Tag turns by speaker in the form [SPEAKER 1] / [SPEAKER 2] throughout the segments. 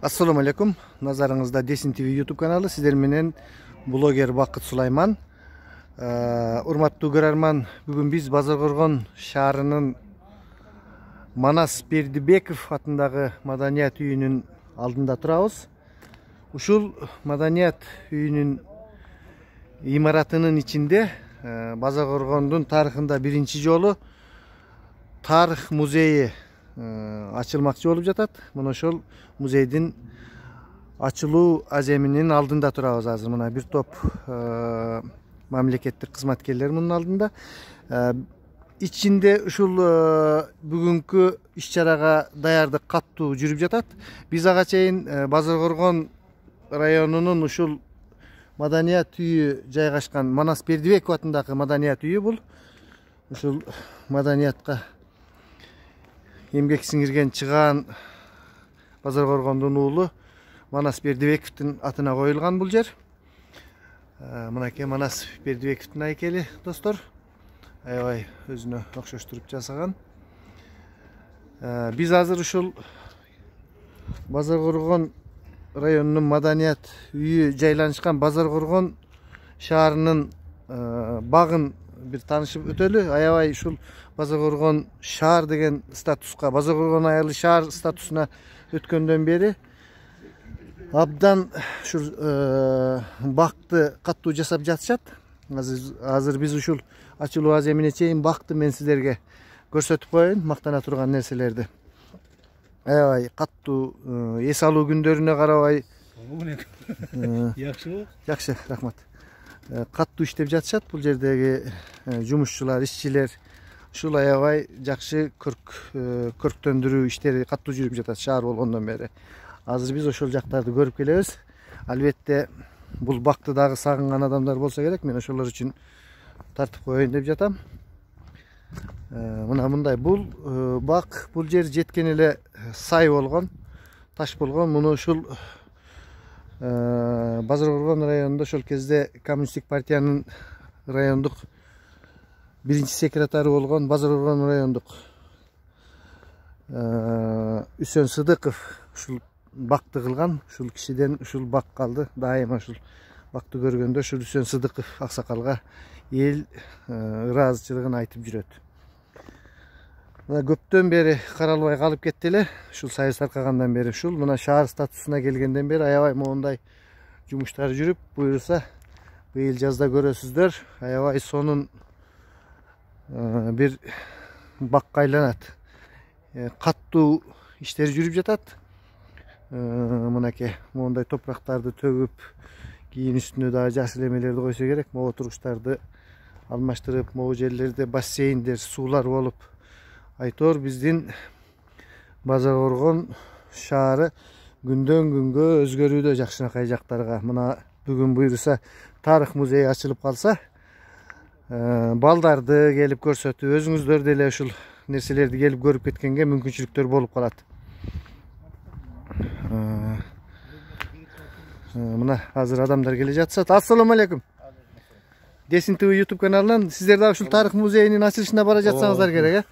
[SPEAKER 1] Assalamu alaikum. Nazarыңызda Desin TV YouTube kanalı. Sizler менен блогер Бакыт Сулайман. Урматтуу көрөрман, бүгүн биз Базаркоргон шаарынын Манас Бердибеков атындагы Маданият үйүнүн алдында турабыз. Ушул Маданият үйүнүн имаратынын ичинде Базаркоргондун тарыхында биринчи жолу тарых музейи açılmakçı olup жатат. Мына ошол музейдин ачылуу аземинин алдында турабыз азыр. Мына бир топ мамлекеттик кызматкерлер мунун алдында. Ичинде ушул бүгүнкү иш-чарага даярдык каттуу жүрүп жатат. Биз ага чейин Базаркоргон районунун ушул Маданият үйү жайгашкан Манас Бердибеков атындагы Маданият үйү бул. Ушул Маданиятка эмгек сиңирген чыгаан Базаркоргондун уулу Манас Бердибековдун атына коюлган бул жер. Мынакей Манас Бердибековдун айкели, достор. Аябай өзүнө окшоштуруп жасаган. Биз азыр ушул Базаркоргон районунун Маданият үйү жайланышкан Базаркоргон шаарынын багын bir tanışıp ötölü. Aябай ушул Базаркоргон шаар деген статуска, Базаркоргон айылы шаар статусуна өткөндөн бери абдан ушул бакты каттуу жасап жатышат. Азыр биз ушул ачылуу аземине чейин бакты мен сиздерге көрсөтүп коеюн, мактана турган нерселерди. Аябай каттуу эс алуу күндөрүнө карабай. Жакшыбы? Жакшы, рахмат. Каттуу иштеп жатышат бул жердеги жумушчулар, ишчилер. Ушул аябай жакшы көрктөндүрүү иштери каттуу жүрүп жатат шаар болгондон бери. Азыр биз ошол жактарды көрүп келебиз. Албетте бул бакты дагы сагынган адамдар болсо керек. Мен ошолор үчүн тартып коеюн деп жатам. Мына мындай бул бак, бул жер жеткен эле сай болгон, таш болгон. Муну ушул Базаркоргон районунда ошол кезде коммунисттик партиянын райондук биринчи секретары болгон Базаркоргон райондук Үсөн Сыдыков ушул бакты кылган. Ушул кишиден ушул бак калды. Дайыма ушул бакты көргөндө ушул Үсөн Сыдыков аксакалга эл ыраазычылыгын айтып жүрөт. Мына көптөн бери каралбай калып кетти эле. Ушул сайыс таркагандан бери ушул мына шаар статусуна келгенден бери аябай моундай жумуштар жүрүп, буюрса быйыл жазда көрөсүздөр. Аябай сонун бир бакка айланат. Каттуу иштер жүрүп жатат. Мынакей моундай топурактарды төгүп, кийин үстүнө дагы жашыл эмелерди койсо керек. Могу тургучтарды алмаштырып, могу жерлерде бассейндер, суулар болуп. Айтор биздин Базаркоргон шаары күндөн күнгө өзгөрүүдө жакшынакай жактарга. Мына бүгүн буюрса тарых музейи ачылып калса, балдарды келип көрсөтүп, өзүңүздөр деле ушул нерселерди келип көрүп кеткенге мүмкүнчүлүктөр болуп калат. Мына азыр адамдар келе жатышат. Ассаламу алейкум. Десин ТВ YouTube каналынан сиздер дагы ушул тарых музейинин ачылышына бара жатсаңыздар керек,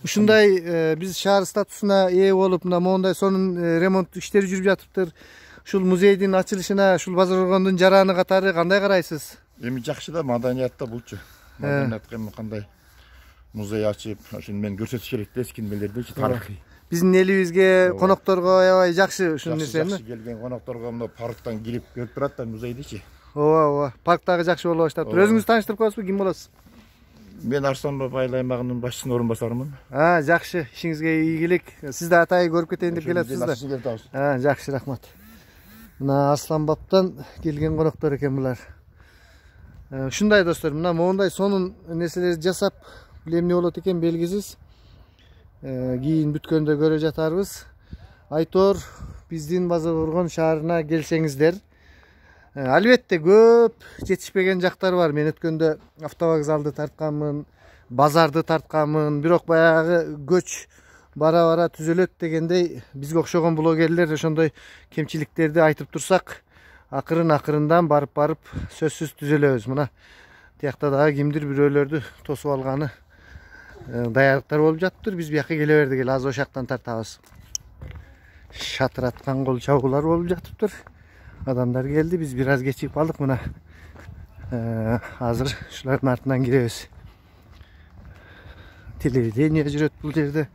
[SPEAKER 1] Ушундай биз шаар статусуна ээ болуп, мына моундай сонун ремонт иштери жүрүп жатыптыр. Ушул музейдин ачылышына ушул Базаркоргондун жараны катары кандай карайсыз?
[SPEAKER 2] Эми жакшы да, Маданиятта булчу. Маданиятка кандай музей ачып, ошону мен көрсөтүш керек да, эскинмелердичи тарыхый.
[SPEAKER 1] Биздин элибизге, конокторго аябай жакшы ушул нерсени.
[SPEAKER 2] Жакшы келген конокторго мына парктан кирип көрүп турат да музейдичи.
[SPEAKER 1] Ооба, парктагы жакшы болуп баштаптыр. Өзүңүз тааныштырып коесузбу, ким болосуз?
[SPEAKER 2] Мен Арсланбек айыл аймагынын башчысынын орун басарымын.
[SPEAKER 1] Жакшы, ишиңизге ийгилик. Сиз да атайы көрүп кетейин деп келесиз да. Жакшы, рахмат. Мына Арсланбаптан келген коноктор экен булар. Ушундай достор, мына моундай сонун нерселерди жасап, эмне болот экен белгисиз. Кийин бүткөндө көрө жатарбыз. Айтор биздин Базаркоргон шаарына келсеңиздер, албетте көп жетишпеген жактар бар. Мен өткөндө автовокзалды тартканмын, базарды тартканмын, бирок баягы көч бара-бара түзөлөт дегендей бизге окшогон блогерлер ошондой кемчиликтерди айтып турсак, акырын-акырындан барып сөзсүз түзөлөбүз. Мына тиякта дагы кимдир бирөөлөрдү тосуп алганы даярдыктар болуп жатыптыр. Биз бияка келе бердик эле, азыр ошактан тартабыз. şatıratkan kol çabuklar olup жатыптыр. Adamlar geldi, biz biraz geçip kaldık buna. Hazır şuların артынан gireriz. Телевидение жүрөт бул жерде.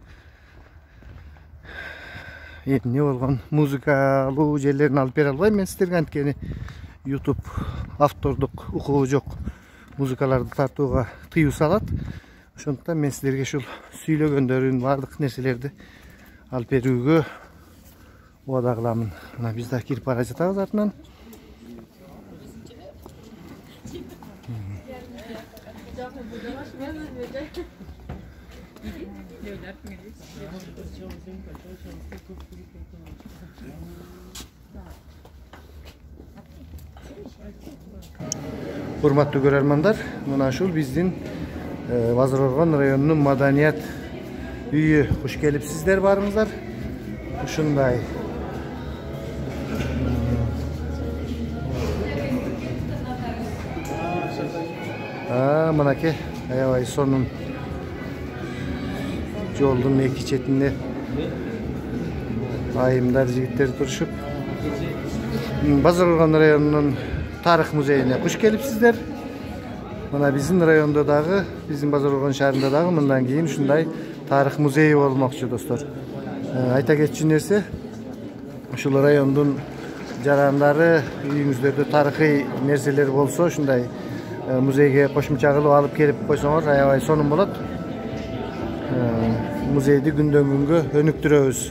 [SPEAKER 1] Эмне болгон музыкалуу жерлерин алып бере албайм мен сиздерге, анткени YouTube автордук укугу жок музыкаларды тартууга тыюу салат. Ошондуктан мен сиздерге ушул сүйлөгөндөрүн, бардык нерселерди алып берүүгө убада кыламын. Мына биз да кирип бара жатабыз артынан. Урматтуу көрөрмандар, мына ушул биздин Базар-Оргон районунун маданият үйү. Куш келипсиздер барыңыздар. Ушундай мынакей аябай сонун жолдун эки четинде айымдар, жигиттер турушуп. Базар-Оргон районунун тарых музейине куш келипсиздер. Мына биздин райондо дагы, биздин Базар-Оргон шаарында дагы мындан кийин ушундай тарых музейи болмокчу достор. Айта кетчү нерсе, ушул райондун жарандары үйүңүздөрдө тарыхый нерселер болсо, ушундай музейге кошумча кылып алып келип койсоңор аябай сонун болот. Музейди күндөн күнгө өнүктүрөбүз.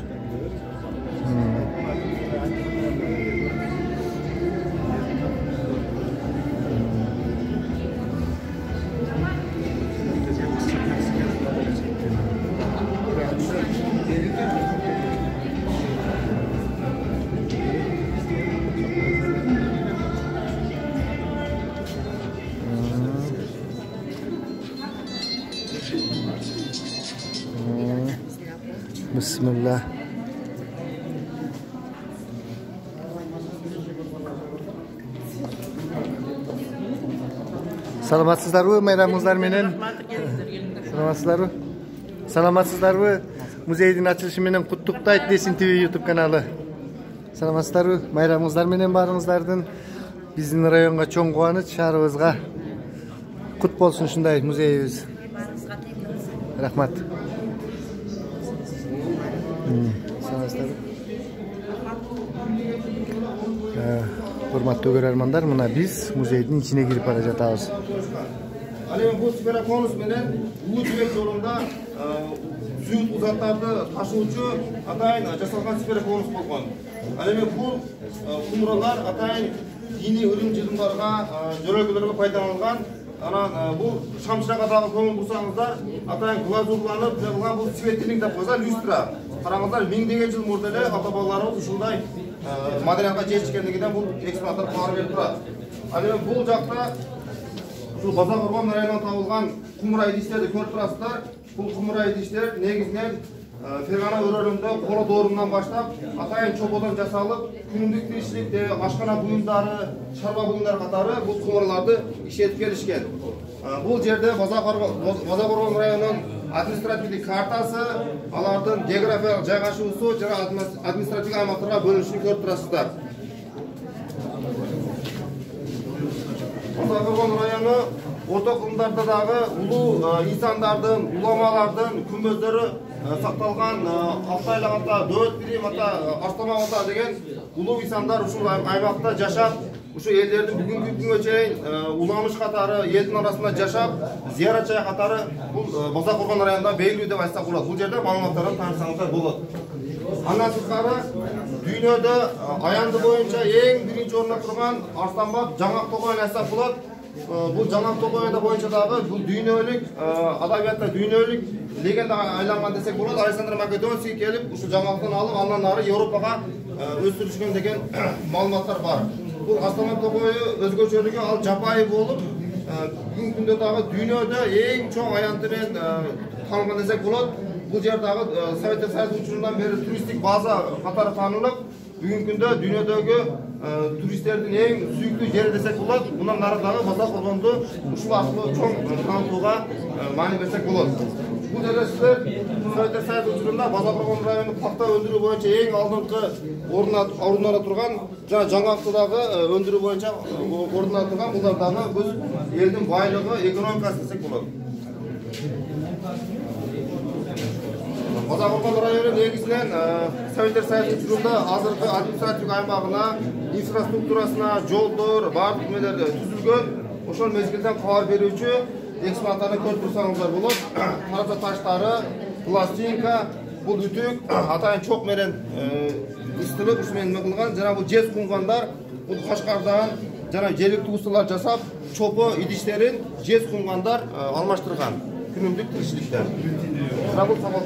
[SPEAKER 1] Bismillah. Саламатсыздарбы, майрамыңыздар менен? Саламатсыздарбы? Саламатсыздарбы? Музейдин ачылышы менен куттуктайт Десин ТВ YouTube каналы. Саламатсыздарбы? Майрамыңыздар менен барыңыздардын. Биздин районго чоң кубаныч, шаарыбызга кут болсун ушундай музейибиз. Рахмат. Урматтуу көрөрмандар, мына биз музейдин ичине кирип бара жатабыз.
[SPEAKER 3] Ал эми бул сфероконус менен улуу жибек жолунда сүйүт узаттарды ташуучу атайын жасалган сфероконус болгон. Ал эми бул кумуралар атайын диний ырым-жырымдарга, жөрөлгөлөргө пайдаланган. Анан бул шамшыракка дагы көңүл бурсаңыздар, атайын глазурланып жабылган бул светильник деп койсо, люстра. Караңыздар, миңдеген жыл мурда эле ата-бабаларыбыз ушундай маданиятка жетишкендигинен бул экспонаттар бар берип турат. Ал эми бул жакта ушул Базар-Оргон районунан табылган кумура идиштерди көрүп турасыздар. Бул кумура идиштер негизинен фергана өрөлүндө коло доорунан баштап атайын чободон жасалып, күнүмдүк тиричиликте ашкана буюмдары, шарба буюмдары катары бул кумураларды иштетип келишкен. Бул жерде Базар-Оргон районунун административдик картасы, алардын географиялык жайгашуусу жана административдик аймактарга бөлүнүшүн көрүп турасыздар. Базар-Оргон району орто кылымдарда дагы улуу инсандардын, уламалардын күмбөздөрү сакталган, алтайлаганда Дөөт Бирим ата, Арстамак ата деген улуу инсандар ушул аймакта жашап, ушу элдердин бүгүнкү күнгө чейин уламыш катары элдин арасында жашап, зияратчай катары бул Базар-Оргон районунда белгилүү деп айтсак болот. Бул жерде маалыматтардан таанышсаңыздар болот. Андан сырткары дүйнөдө аянды боюнча эң биринчи орунда турган Арстамбат Жаңак тогоюн айтсак болот. Бул Жаңак тогоюу боюнча дагы бул дүйнөлүк адабиятта дүйнөлүк легендага айланган десек болот. Александр Македонский келип ушу Жаңактан алып, андан ары Европага өстүрүшкөн деген маалыматтар бар. Бул Арстамбат тогоюу өзгөчөлүгү ал жапайы болуп, бүгүнкү күндө дагы дүйнөдө эң чоң аянты менен таанылган десек болот. Бул жер дагы Советтер Союзу учурундан бери туристтик база катары таанылып, бүгүнкү күндө дүйнөдөгү туристтердин эң сүйүктүү жери десек болот. Мындан ары дагы Базар-Оргонду ушул аркылуу чоң таанытууга маани берсек болот. Бұл жерде сіздер Советтер Союзы учурунда Базаркөргөн району пахта өндүрүү боюнча эң алдыңкы орундарда турган жана жаңактыдагы өндүрүү боюнча орундарда турган булар дагы биз элдин байлыгы, экономикасы десек болот. Базаркөргөн району негизинен Советтер Союзы учурунда азыркы административдик аймагына, инфраструктурасына, жолдор, бардык немелер түзүлгөн. Ошол мезгилден кабар берүүчү экспонаттарды көрүп турсаңыздар болот. Тарапта таштары, пластинка, бул үтүк, атайын чок менен ыстырып, ушу менен кылган жана бул жез кумгандар, бул Кашкардан жана жергиликтүү усталар жасап, чопо идиштерин жез кумгандар алмаштырган күнүмдүк тиричиликте. Жана бул сабак.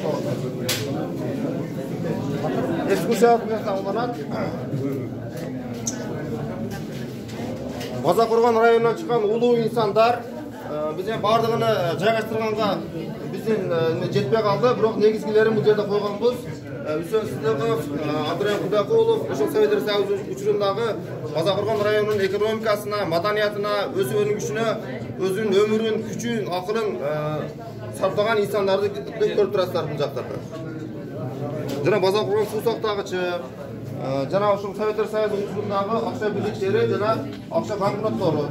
[SPEAKER 3] Экскурсиялык менен уланат. Базаркөргөн районунан чыккан улуу инсандар бизден бардыгын жайгаштырганга биздин жетпей калды, бирок негизгилерин бул жерде койгонбуз. Үсөн Сыдыков, Абдырайым Кудакулов ошол Советтер Союзу учурундагы Базаркөргөн районунун экономикасына, маданиятына, өсүп өнүгүшүнө өзүнүн өмүрүн, күчүн, акылын сарптаган инсандарды көрүп турасыздар бул жактарда. Жана Базаркөргөн суу сактагычы, жана ошол Советтер Союзу учурундагы акча бирликтери жана акча банкноттору.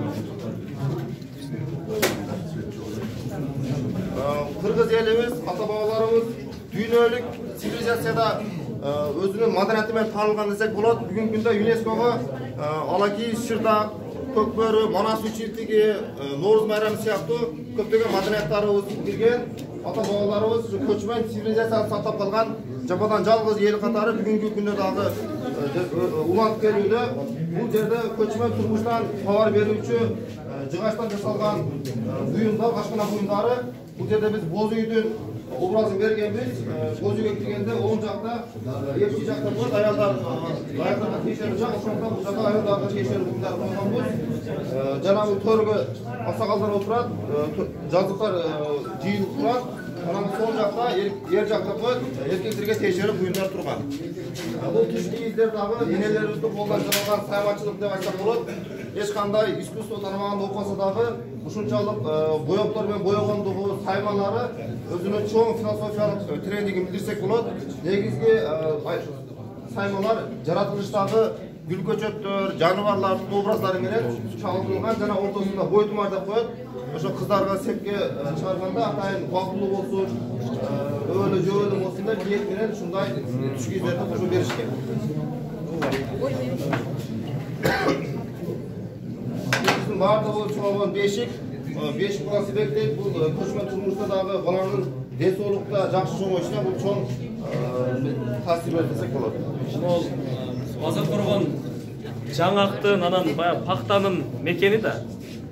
[SPEAKER 3] Кыргыз элибиз, ата-бабаларыбыз дүйнөлүк цивилизацияда өзүнүн маданияты менен таанылган десек болот. Бүгүнкү күндө ЮНЕСКОго Алакиз, Шырдак, Көкбөрү, Манас үчүлтүгү, Нооруз майрамы сыяктуу көптөгөн маданияттарыбыз кирген. Ата-бабаларыбыз көчмөн цивилизацияны сактап калган жападан жалгыз эл катары бүгүнкү күндө дагы уланып келүүдө. Бул жерде көчмөн турмуштан кабар берүүчү жыгачтан жасалган буюмдар, башкана буюмдары. Бул жерде биз боз үйдүн образын бергенбиз. Боз үйгө киргенде оң жакта, эки жакта болот, аялдарга тиешелүү жак, ошондон бул жакта аялдарга тиешелүү буюмдар койгонбуз. Жана бул төргө аксакалдар отурат, жазыктар жыйылып турат. Анан сол жакта эр жакта коет, эркектерге тиешелүү буюмдар турган. Бул түшкү издер дагы энелерибиздин колдон жасалган сайманчылык деп айтсак болот. Эч кандай искусство тармагында окпаса дагы ушунчалык боёктор менен боёгондугу, саймалары өзүнүн чоң философиялык трендигин билдирсек болот. Негизги саймалар жаратылыштагы гүл көчөттөр, жаныбарлардын образдары менен чагылдырылган жана ортосунда бойтумар деп коет. Ошо кыздарга сепке чыгарганда атайын бактылуу болсун, өөлө жөөлө болсун деп ниет менен ушундай түшкү издерди кошуп беришкен. Биздин бардыгы чоңойгон бешик баласы себептейт. Бул көчмөн турмушта дагы баланын ден соолукта жакшы чоңоюшуна бул чоң таасир берет десек болот.
[SPEAKER 4] Базаркөргөн жаңактын, анан баягы пахтанын мекени да.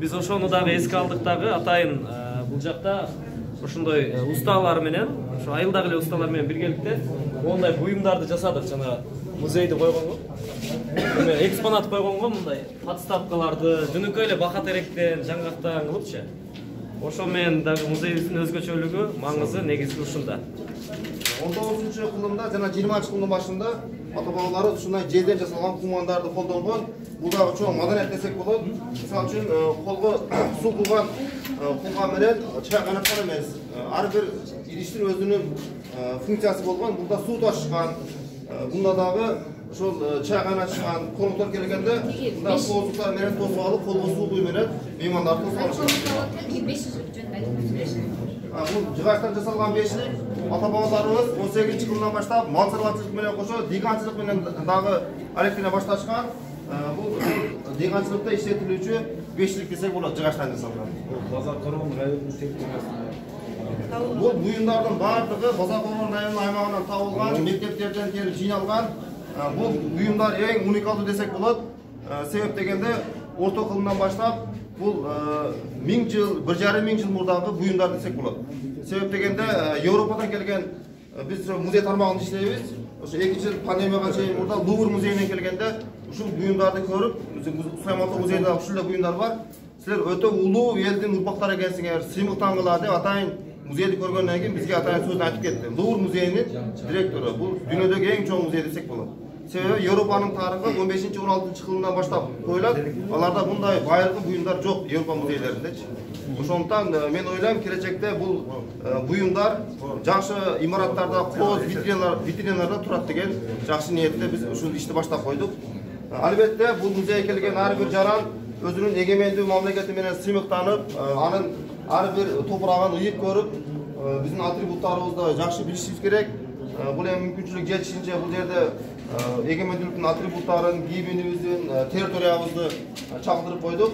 [SPEAKER 4] Биз ошону дагы эске алдык дагы, атайын бул жакта ошондой усталар менен, ошо айылдагы эле усталар менен биргеликте мондай буюмдарды жасадык, жана музейди койгонго. Эме экспонат койгонго мындай подставкаларды жөнөкөй эле бака теректен, жаңгактан кылыпчы. Ошо менен дагы музейибиздин өзгөчөлүгү, маңызы негизги ушунда.
[SPEAKER 3] 19-кылымда жана 20-кылымдын башында ата-бабалары ушундай жезден жасалган кумандарды колдонгон. Бул дагы чоң маданият десек болот. Мисалы үчүн колго суу кылган кумга менен чай кайнаткан эмес. Ар бир идиштин өзүнүн функциясы болгон. Бунда суу ташышкан. Бунда дагы ошол чай кайнатышкан конуктор келгенде мында коозуктар менен тосуп алып, колго суу куюу менен меймандарды тосуп алышкан. Бул жыгачтан жасалган бешлик ата-бабаларыбыз 18-кылымдан баштап мал чарбачылык менен кошо дыйганчылык менен дагы алектене башташкан. Бул дыйганчылыкта иштетилүүчү бешлик десек болот, жыгачтан жасалган.
[SPEAKER 4] Базаркөргөн районунун техникасы.
[SPEAKER 3] Бул буюмдардын бардыгы Базаркөргөн районунун аймагынан табылган, мектептерден келип жыйналган. Бул буюмдар эң уникалдуу десек болот. Себеп дегенде орто кылымдан баштап бул 1000 жыл, 1,5 жыл мурдагы буюмдар десек болот. Себеп дегенде Европадан келген биз музей тармагында иштейбиз. Ошо 2 жыл пандемияга чейин мурда Лувр музейинен келгенде ушул буюмдарды көрүп, Саймонто музейинде ушул эле буюмдар бар. Силер өтө улуу элдин урпактары экенсиңер, сыймыктангыла деп атайын музейди көргөндөн кийин бизге атайын сөз айтып кетти. Лувр музейинин директору. Бул дүйнөдөгү эң чоң музей десек болот. Себеби Европанын тарыхы 15-16 жылынан баштап коюлат. Аларда мындай байыркы буюмдар жок Европа музейлеринде. Ошондуктан мен ойлойм, келечекте бул буюмдар жакшы имараттарда, кооз витриналарда турат деген жакшы ниетте биз ушул ишти баштап койдук. Албетте бул музейге келген ар бир жаран өзүнүн эгемендүү мамлекети менен сыймыктанып, анын ар бир топурагын ыйып көрүп, биздин атрибуттарыбызды жакшы билишибиз керек. Бул эми мүмкүнчүлүк жетишинче бул жерде эгемендүүлүктүн атрибуттарын, кийимибиздин, территориябызды чагылдырып койдук.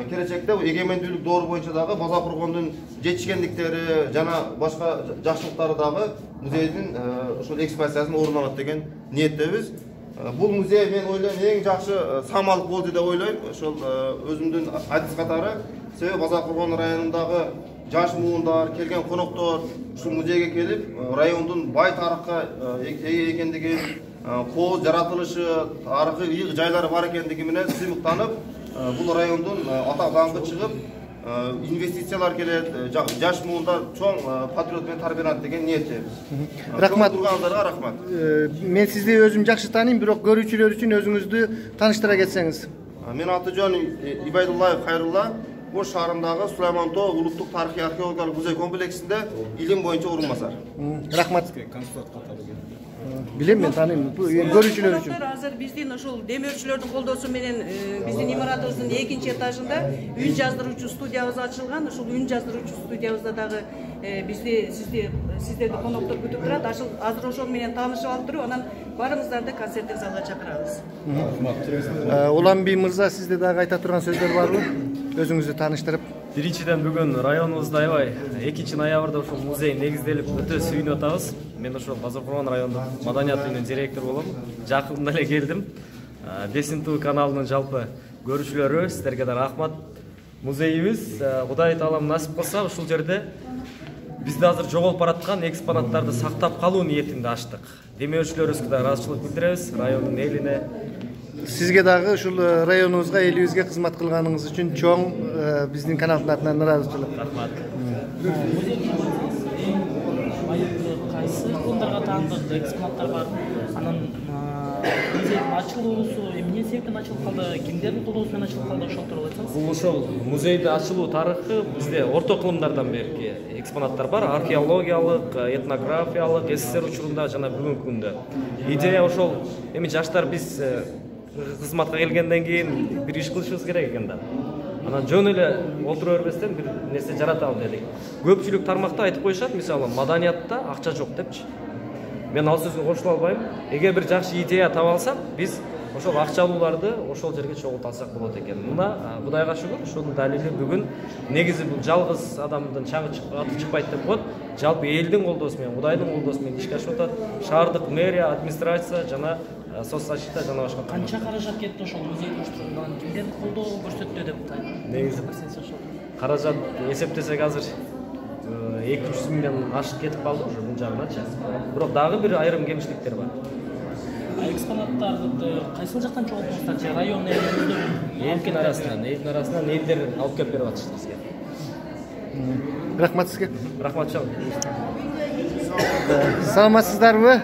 [SPEAKER 3] Келечекте эгемендүүлүк доору боюнча дагы база кургондун жетишкендиктери жана башка жакшылыктары дагы музейдин ушул экспозициясында орун алат деген ниеттебиз. Бул музей мен ойлойм эң жакшы самалык болду деп ойлойм. Ошол өзүмдүн адис катары. Себеби база кургон районундагы жаш муундар, келген коноктор ушул музейге келип, райондун бай тарыхка ээ экендиги, кооз жаратылышы, тарыхый ыйык жайлары бар экендиги менен сыймыктанып, бул райондун атак даңкы чыгып, инвестициялар келет, жаш муундар чоң патриот менен тарбияланат деген ниеттебиз.
[SPEAKER 1] Рахмат.
[SPEAKER 3] Тургандарга рахмат.
[SPEAKER 1] Мен сизди өзүм жакшы тааныйм, бирок көрүүчүлөр үчүн өзүңүздү тааныштыра кетсеңиз.
[SPEAKER 3] Мен аты-жөнүм Ибайдуллаев Хайрулла. Ош шаарындагы Сулайман Тоо улуттук тарыхый археологиялык музей комплексинде илим боюнча орун басар.
[SPEAKER 1] Рахмат. Билем, мен тааныйм. Көрүүчүлөр үчүн.
[SPEAKER 5] Азыр биздин ошол демөөрчүлөрдүн колдоосу менен биздин имаратыбыздын 2-этажында үн жаздыруучу студиябыз ачылган. Ошол үн жаздыруучу студиябызда дагы сиздерди коноктор күтүп турат. Азыр ошол менен таанышып алып туруп, анан баарыңыздарды концерттик залга чакырабыз.
[SPEAKER 1] Уланбий мырза, сизде дагы айта турган сөздөр барбы? Өзүңүздү тааныштырып.
[SPEAKER 4] Биринчиден бүгүн районубузда аябай 2-ноябрда ушул музей негизделип өтө сүйүнүп атабыз. Мен ошол Базар Курган райондук маданият үйүнүн директору болом. Жакында эле келдим. 5 каналынын жалпы көрүүчүлөрү, сиздерге да рахмат. Музейибиз Кудай таалам насип кылса ушул жерде бизде азыр жоголуп бараткан экспонаттарды сактап калуу ниетинде ачтык. Демөөрчүлөрүбүзгө да ыраазычылык билдиребиз, райондун элине.
[SPEAKER 1] Сизге дагы ушул районубузга, элибизге кызмат кылганыңыз үчүн чоң биздин каналдын атынан ыраазычылык.
[SPEAKER 4] Рахмат.
[SPEAKER 6] Кайсы фондарга таандык экспонаттар бар? Анан музейдин ачылуусу эмне себептен ачылып калды? Кимдердин колдоосу менен ачылып калды? Ошол тууралуу айтсаңыз.
[SPEAKER 4] Бул ошол музейди ачылуу тарыхы бизде орто кылымдардан берки экспонаттар бар. Археологиялык, этнографиялык, СССР учурунда жана бүгүнкү күндө. Идея ошол эми жаштар биз кызматка келгенден кийин бир иш кылышыбыз керек экен да. Анан жөн эле отура бербестен бир нерсе жараталы дедик. Көпчүлүк тармакта айтып коюшат, мисалы маданиятта акча жок депчи. Мен ал сөзгө кошула албайм. Эгер бир жакшы идея таба алсак, биз ошол акчалууларды ошол жерге чогулта алсак болот экен. Мына Кудайга шүгүр, ушунун далили бүгүн негизи бул жалгыз адамдын чаңы аты чыкпайт деп коет. Жалпы элдин колдоосу менен, Кудайдын колдоосу менен ишке ашып атат. Шаардык мэрия, администрация жана соцзащита жана башка.
[SPEAKER 6] Канча каражат кетти ошол музейди уюштуруудан? Кимдер колдоо көрсөттү деп атайын?
[SPEAKER 4] Негизи каражат эсептесек азыр 200 миллион ашып кетип калды уже бул жагыначы. Бирок дагы бир айрым кемчиликтер бар.
[SPEAKER 6] Экспонаттарды кайсыл жактан чогултуңуздар? Же район элдер
[SPEAKER 4] Элдин арасынан элдер алып келип берип атышты бизге.
[SPEAKER 1] Рахмат сизге.
[SPEAKER 4] Рахмат чоң.
[SPEAKER 1] Саламатсыздарбы?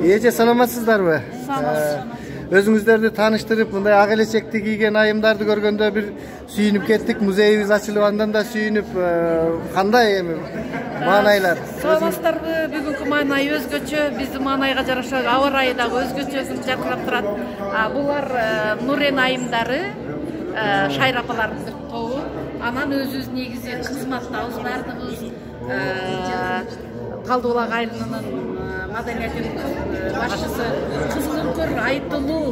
[SPEAKER 1] Эже саламатсыздарбы? Өзүңүздөрдү тааныштырып, мындай ак элечекти кийген айымдарды көргөндө бир сүйүнүп кеттик. Музейибиз ачылгандан да сүйүнүп, кандай эми маанайлар?
[SPEAKER 7] Саламатсыздарбы? Бүгүнкү маанай өзгөчө, биздин маанайга жараша аба ырайы дагы өзгөчө жаркырап турат. Булар Нурен айымдары, Шайра апалардын бир тобу. Анан өзүбүз негизи кызматтабыз баардыгыбыз. Талдыбулак айылынын маданият үйүнүн башчысы Кызылөңкөр Айтылуу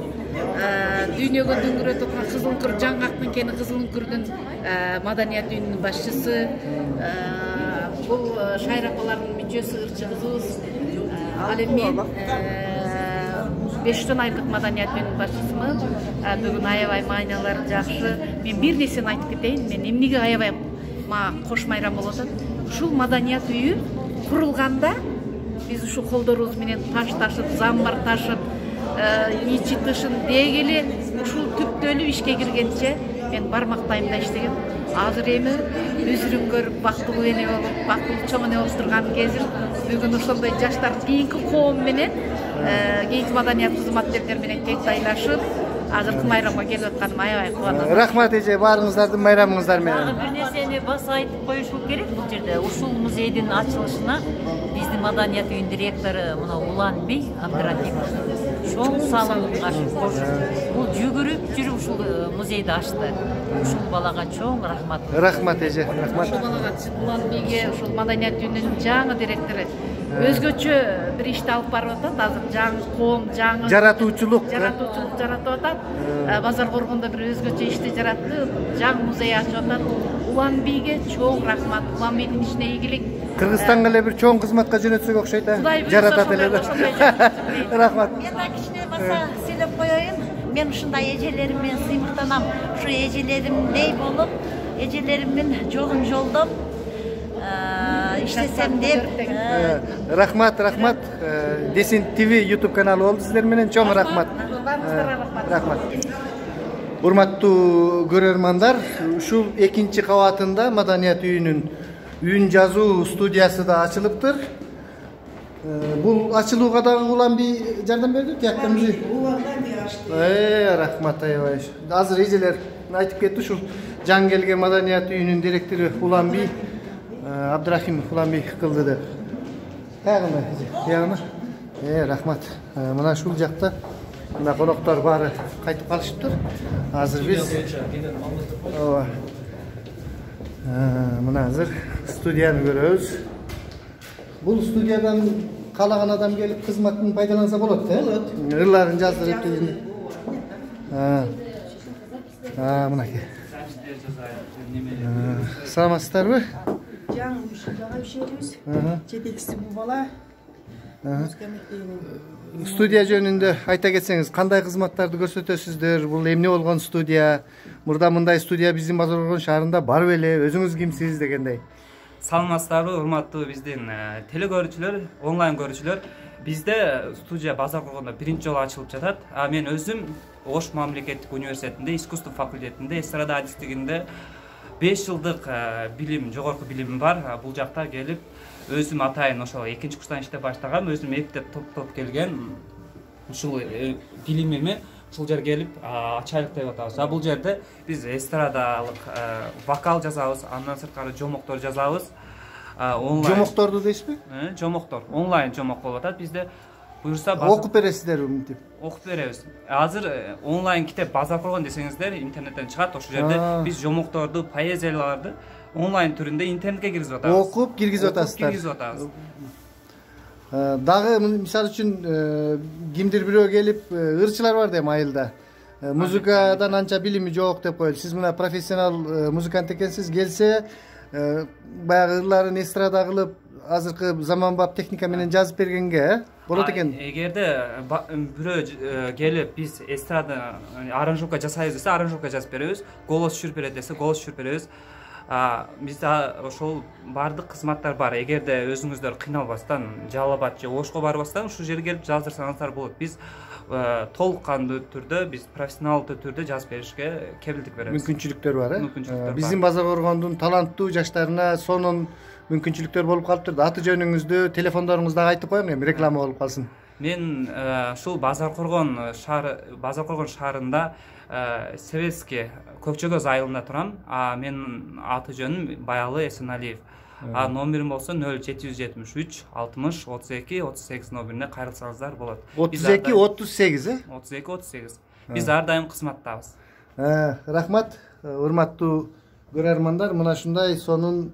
[SPEAKER 7] дүйнөгө дөңгөрөтүп аткан Кызылөңкөр жаңгак мекени Кызылөңкөрдүн маданият үйүнүнүн башчысы. Бул Шайра апалардын мүчөсү, ырчы кызыбыз. Ал эми мен 5 айдык маданият үйүнүнүн башчысымын. Бүгүн аябай майналар жакшы. Мен бир нерсени айтып кетейин. Мен эмнеге аябай мага кош майрам болуп атат. Ушул маданият үйү курулганда биз ушул колдорубуз менен таш ташып, замбар ташып, ичи тышын дегеле ушул түптөлүп ишке киргенче мен бармактайм да иштегем. Азыр эми өзүрүн көрүп, бактылуу эне болуп, бактылуу чоң эне болуп турган кезим. Бүгүн ошондой жаштар кийинки коом менен кийинки маданият кызматкерлери менен тектайлашып азыркы майрамга келип атканым аябай кубанам.
[SPEAKER 1] Рахмат эже, баарыңыздардын майрамыңыздар менен.
[SPEAKER 8] Бир нерсени баса айтып коюшубуз керек бул жерде. Ушул музейдин ачылышына биздин маданият үйүнүн директору мына Уланбек Абдрахимов чоң салымга кошуп, бул жүгүрүп жүрүп ушул музейди ачты. Ушул балага чоң рахмат.
[SPEAKER 1] Рахмат эже, рахмат.
[SPEAKER 7] Ушул балага Уланбекке ушул маданият үйүнүн жаңы директору өзгөчө бир ишти алып барып атат. Азыр жаңы коом, жаңы
[SPEAKER 1] жаратуучулук
[SPEAKER 7] жаратып атат. Базар Коргондо бир өзгөчө ишти жаратты. Жаңы музей ачып атат. Уланбекке чоң рахмат. Уланбектин ишине ийгилик.
[SPEAKER 1] Кыргызстанга эле бир чоң кызматка жөнөтсөк окшойт, жаратат эле. Рахмат.
[SPEAKER 8] Мен да кичине баса сүйлөп коеюн. Мен ушундай эжелерим менен сыймыктанам. Ушу эжелеримдей болуп, эжелеримдин жолун жолдоп иштесем деп.
[SPEAKER 1] Рахмат, рахмат. Десин ТВ YouTube каналы болду сиздер менен, чоң рахмат. Рахмат. Урматтуу көрөрмандар, ушул 2-чи кабатында маданият үйүнүн үйүн жазуу студиясы да ачылыптыр. Бул ачылууга дагы Уланбек жардам берди, тияктымжы? Рахмат аябай. Азыр эжелер айтып кетти, ушул жаңы келген маданият үйүнүн директору Уланбек Абдрахимов Уланбек кылды деп. Тагына, ягына. Рахмат. Мына ушул жакта мына коноктор баары кайтып калышыптыр. Азыр биз мына азыр студияны көрөбүз. Бул студиядан каалаган адам келип кызматын пайдаланса болот, Болот. Ырларын жаздырып түзүп. Мынакей. Саламатсыздарбы?
[SPEAKER 9] Жаңы ушуга ишебиз. Жетекчиси бул бала.
[SPEAKER 1] Студия жөнүндө айта кетсеңиз, кандай кызматтарды көрсөтөсүздөр? Бул эмне болгон студия? Мурда мындай студия биздин Базар Коргон шаарында бар беле? Өзүңүз кимсиз дегендей.
[SPEAKER 10] Саламатсыздарбы, урматтуу биздин теле көрүүчүлөр, онлайн көрүүчүлөр. Бизде студия Базар Коргондо биринчи жолу ачылып жатат. Мен өзүм Ош мамлекеттик университетинде искусство факультетинде эстрада адистигинде 5 жылдык билим, жогорку билимим бар. Бул жакта келип өзүм атайын ошол 2-чи курстан иштеп баштагам, өзүм эптеп топтоп келген ушул билимими ушул жерге келип ачайлык деп атабыз. Бул жерде биз эстрадалык вокал жазабыз, андан сырткары жомоктор жазабыз. Онлайн
[SPEAKER 1] жомокторду дейсизби?
[SPEAKER 10] Жомоктор, онлайн жомок болуп атат. Бизде буюрса
[SPEAKER 1] окуп бересиздерби мынтип?
[SPEAKER 10] Окуп беребиз. Азыр онлайн китеп Базар Коргон десеңиздер интернеттен чыгат. Ошол жерде биз жомокторду, поэзияларды онлайн түрүндө интернетке киргизип атабыз.
[SPEAKER 1] Окуп киргизип атасыздар. Дагы мисалы үчүн кимдир бирөө келип ырчылар бар дейм айылда. Музыкадан анча билими жок деп коет. Сиз мына профессионал музыкант экенсиз, келсе баягы ырларын эстрада кылып, азыркы заманбап техника менен жазып бергенге болот экен.
[SPEAKER 10] Эгерде бирөө келип биз эстрада аранжировка жасайбыз десе, аранжировка жазып беребиз. Голос түшүрүп берет десе, голос түшүрүп беребиз. Бизде ошол бардык кызматтар бар. Эгерде өзүңүздөр кыйналбастан, Жалал Абад же Ошко барбастан ушул жерге келип жаздырсаңыздар болот. Биз толук кандуу түрдө, биз профессионалдуу түрдө жазып беришке кепилдик беребиз.
[SPEAKER 1] Мүмкүнчүлүктөр бар,
[SPEAKER 10] Мүмкүнчүлүктөр бар.
[SPEAKER 1] Биздин Базар Коргондун таланттуу жаштарына сонун мүмкүнчүлүктөр болуп калыптыр. Аты жөнүңүздү, телефондоруңузду айтып коюң, эми реклама болуп калсын.
[SPEAKER 10] Мен ушул Базар Коргон шаарында Советский Көкчөгөз айылында турам. Менин аты жөнүм Баялы Эсеналиев. Номерим болсо 0773 60 32 38 номерине кайрылсаңыздар болот.
[SPEAKER 1] 32 38,
[SPEAKER 10] 32 38. Биз ар дайым кызматтабыз.
[SPEAKER 1] Рахмат, урматтуу көрөрмандар, мына ушундай сонун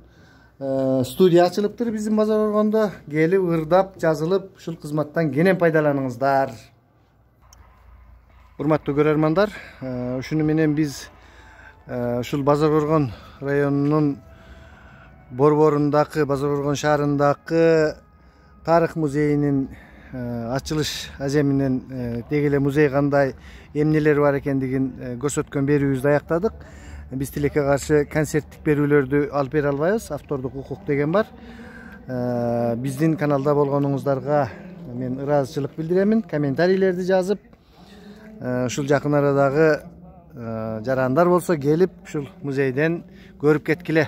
[SPEAKER 1] студия ачылыптыр биздин Базар Коргондо. Келип ырдап, жазылып, ушул кызматтан кенен пайдаланыңыздар. Урматтуу көрөрмандар, ушуну менен биз ушул Базар Коргон районунун борборундагы, Базар Коргон шаарындагы тарых музейинин ачылыш аземинен деги эле музей кандай эмнелери бар экендигин көрсөткөн берүүбүздү аяктадык. Биз тилекке каршы концерттик берүүлөрдү алып бере албайбыз, автордук укук деген бар. Биздин каналда болгонуңуздарга мен ыраазычылык билдиремин. Комментарийлерди жазып, ушул жакын арадагы жарандар болсо келип ушул музейден көрүп кеткиле.